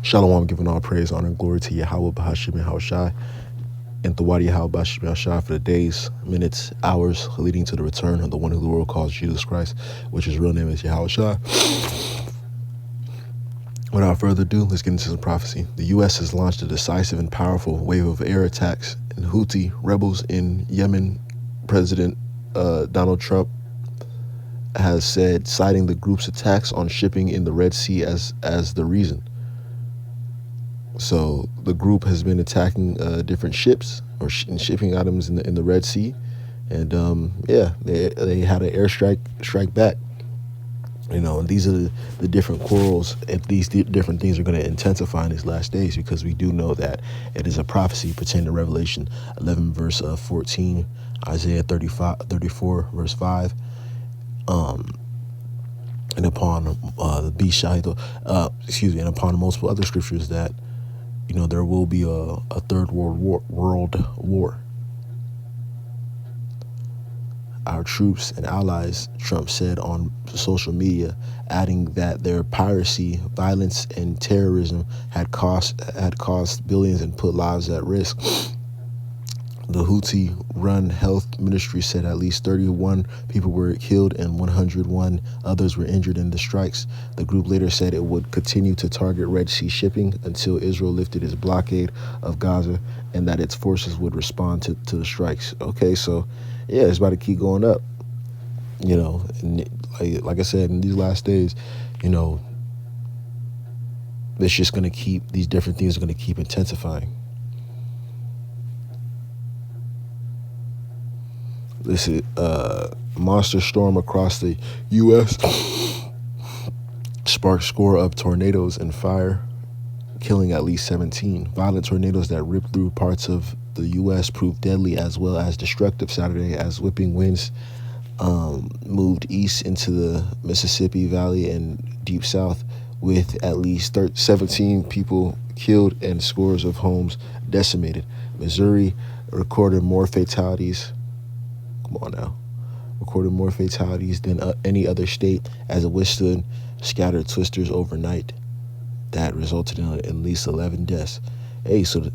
Shalom, giving all praise, honor, and glory to Yahweh, Bahashim, and Hawashai, and Thawadi Yahweh, Bahashim, and Hawashai for the days, minutes, hours leading to the return of the one who the world calls Jesus Christ, which his real name is Yahushua. Without further ado, let's get into some prophecy. The U.S. has launched a decisive and powerful wave of air attacks and Houthi rebels in Yemen. President Donald Trump has said, citing the group's attacks on shipping in the Red Sea as the reason. So the group has been attacking different ships or shipping items in the Red Sea, and they had an strike back. You know, and these are the different quarrels. If these different things are going to intensify in these last days, because we do know that it is a prophecy pertaining to Revelation 11 verse 14, Isaiah 34 verse 5, and upon the beast and upon multiple other scriptures that, you know, there will be a third world war. Our troops and allies, Trump said on social media, adding that their piracy, violence, and terrorism had cost billions and put lives at risk. The Houthi-run health ministry said at least 31 people were killed and 101 others were injured in the strikes. The group later said it would continue to target Red Sea shipping until Israel lifted its blockade of Gaza, and that its forces would respond to the strikes. Okay, so yeah, it's about to keep going up. You know, and like I said, in these last days, you know, it's just going to keep, these different things are going to keep intensifying. This is monster storm across the U.S. sparked score of tornadoes and fire, killing at least 17. Violent tornadoes that ripped through parts of the U.S. proved deadly as well as destructive Saturday as whipping winds moved east into the Mississippi Valley and deep south, with at least 17 people killed and scores of homes decimated. Missouri recorded more fatalities. Recorded more fatalities than any other state as it withstood scattered twisters overnight that resulted in at least 11 deaths. Hey, so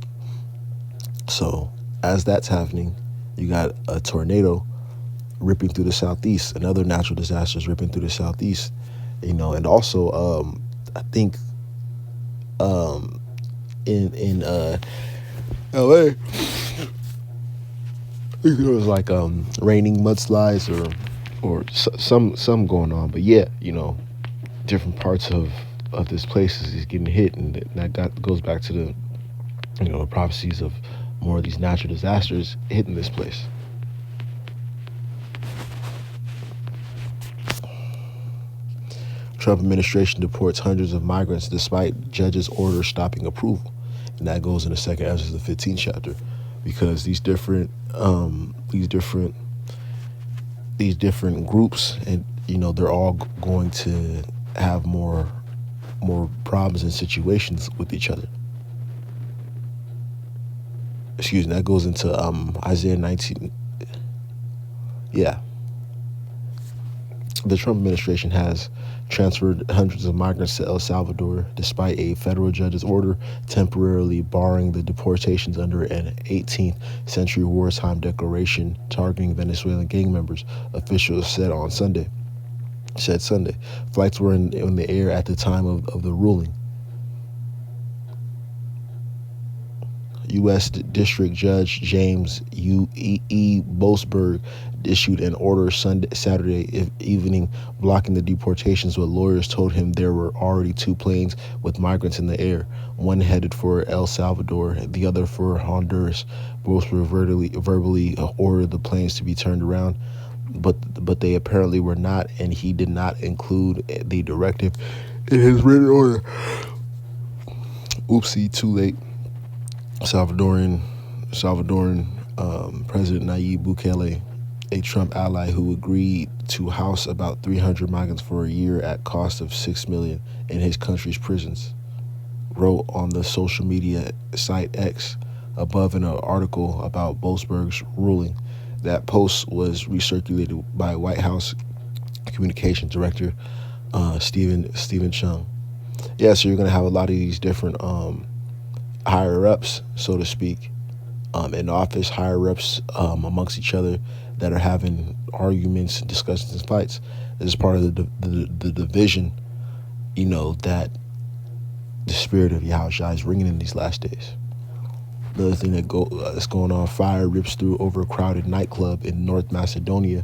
as that's happening, you got a tornado ripping through the southeast, and other natural disasters ripping through the southeast. You know, and also I think in LA, there was like raining mudslides or some going on. But yeah, you know, different parts of this place is getting hit, and that goes back to the, you know, the prophecies of more of these natural disasters hitting this place. Trump administration deports hundreds of migrants despite judge's order stopping approval, and that goes in the second Ezra, the 15th chapter, because these different groups, and you know, they're all going to have more problems and situations with each other. Excuse me, that goes into Isaiah 19. Yeah. The Trump administration has transferred hundreds of migrants to El Salvador despite a federal judge's order temporarily barring the deportations under an 18th century wartime declaration targeting Venezuelan gang members, officials said Sunday. Flights were in the air at the time of the ruling. U.S. District Judge James E. Boasberg issued an order Saturday evening blocking the deportations, but lawyers told him there were already two planes with migrants in the air, one headed for El Salvador, the other for Honduras. Boasberg verbally ordered the planes to be turned around, but they apparently were not, and he did not include the directive in his written order. Oopsie, too late. Salvadoran President Nayib Bukele, a Trump ally who agreed to house about 300 migrants for a year at cost of $6 million in his country's prisons, wrote on the social media site X above in an article about Boasberg's ruling. That post was recirculated by White House Communications Director Stephen Chung. Yeah, so you're gonna have a lot of these different higher ups, so to speak, in office, higher ups amongst each other that are having arguments and discussions and fights. This is part of the division, that the spirit of Yahushua is ringing in these last days. Another thing that's going on: fire rips through overcrowded nightclub in North Macedonia,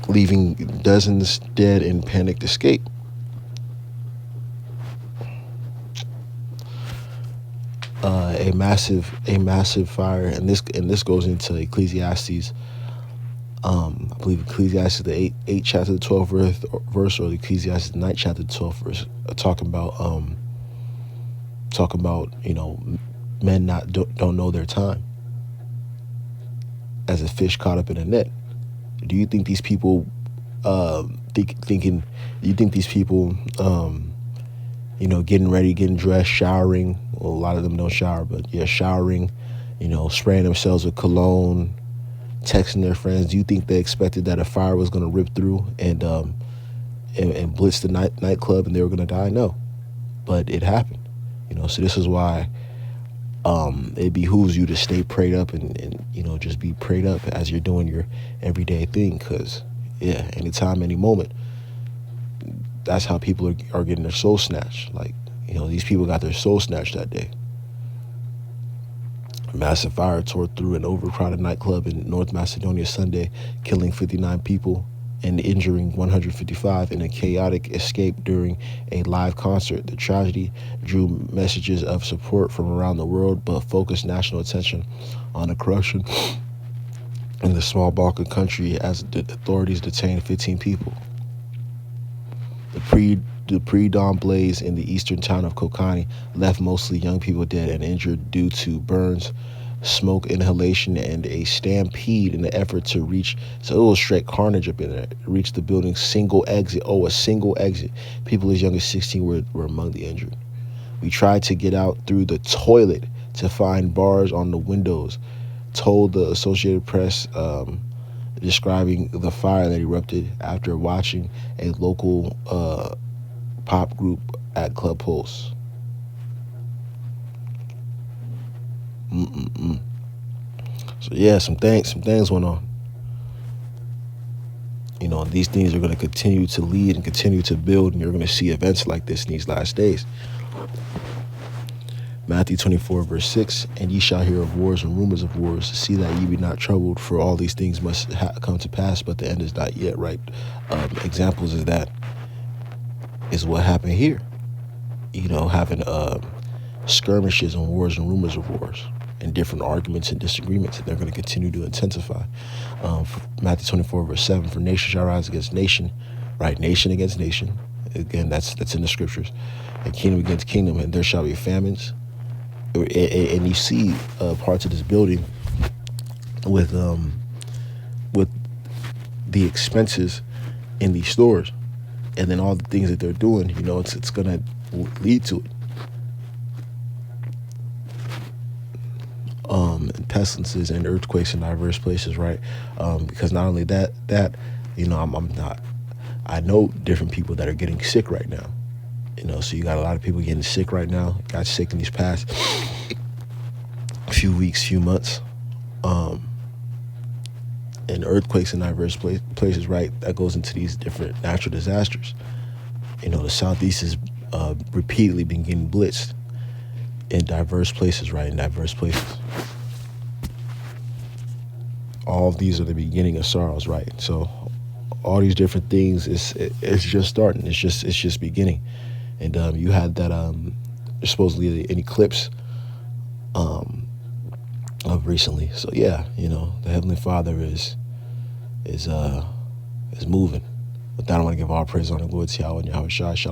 leaving dozens dead in panicked escape. A massive fire, and this goes into Ecclesiastes. I believe Ecclesiastes the 8th chapter, the 12th verse, or Ecclesiastes the 9th chapter, 12th verse, talking about men don't know their time, as a fish caught up in a net. Do you think these people thinking? Do you think these people getting ready, getting dressed, showering? Well, a lot of them don't shower, but yeah, showering, spraying themselves with cologne, texting their friends. Do you think they expected that a fire was going to rip through and blitz the nightclub and they were going to die? No, but it happened. So this is why it behooves you to stay prayed up and just be prayed up as you're doing your everyday thing, because yeah, anytime, any moment, that's how people are getting their soul snatched. Like, these people got their soul snatched that day. A massive fire tore through an overcrowded nightclub in North Macedonia Sunday, killing 59 people and injuring 155 in a chaotic escape during a live concert. The tragedy drew messages of support from around the world, but focused national attention on the corruption in the small Balkan country as the authorities detained 15 people. The pre-dawn blaze in the eastern town of Kokani left mostly young people dead and injured due to burns, smoke inhalation, and a stampede in the effort to illustrate carnage up in there. Reach the building's single exit. Oh, a single exit. People as young as 16 were among the injured. We tried to get out through the toilet to find bars on the windows, told the Associated Press, describing the fire that erupted after watching a local pop group at Club Pulse. So yeah, some things went on. These things are going to continue to lead and continue to build, and you're going to see events like this in these last days. Matthew 24, verse 6, and ye shall hear of wars and rumors of wars. See that ye be not troubled, for all these things must come to pass, but the end is not yet, right? Examples of that is what happened here. Having skirmishes and wars and rumors of wars and different arguments and disagreements, and they're going to continue to intensify. Matthew 24, verse 7, for nation shall rise against nation, right? Nation against nation. Again, that's in the scriptures. And kingdom against kingdom, and there shall be famines. And you see parts of this building with the expenses in these stores, and then all the things that they're doing. It's gonna lead to it. And pestilences and earthquakes in diverse places, right? Because not only that, I know different people that are getting sick right now. So you got a lot of people getting sick right now, got sick in these past few weeks, few months. And earthquakes in diverse places, right? That goes into these different natural disasters. The Southeast has repeatedly been getting blitzed in diverse places, right? In diverse places. All of these are the beginning of sorrows, right? So all these different things, it's just starting. It's just beginning. And you had that supposedly an eclipse of recently. So yeah, the Heavenly Father is moving. With that, I want to give all praise, honor, glory to Yahweh and Yahweh Shai. Shalom.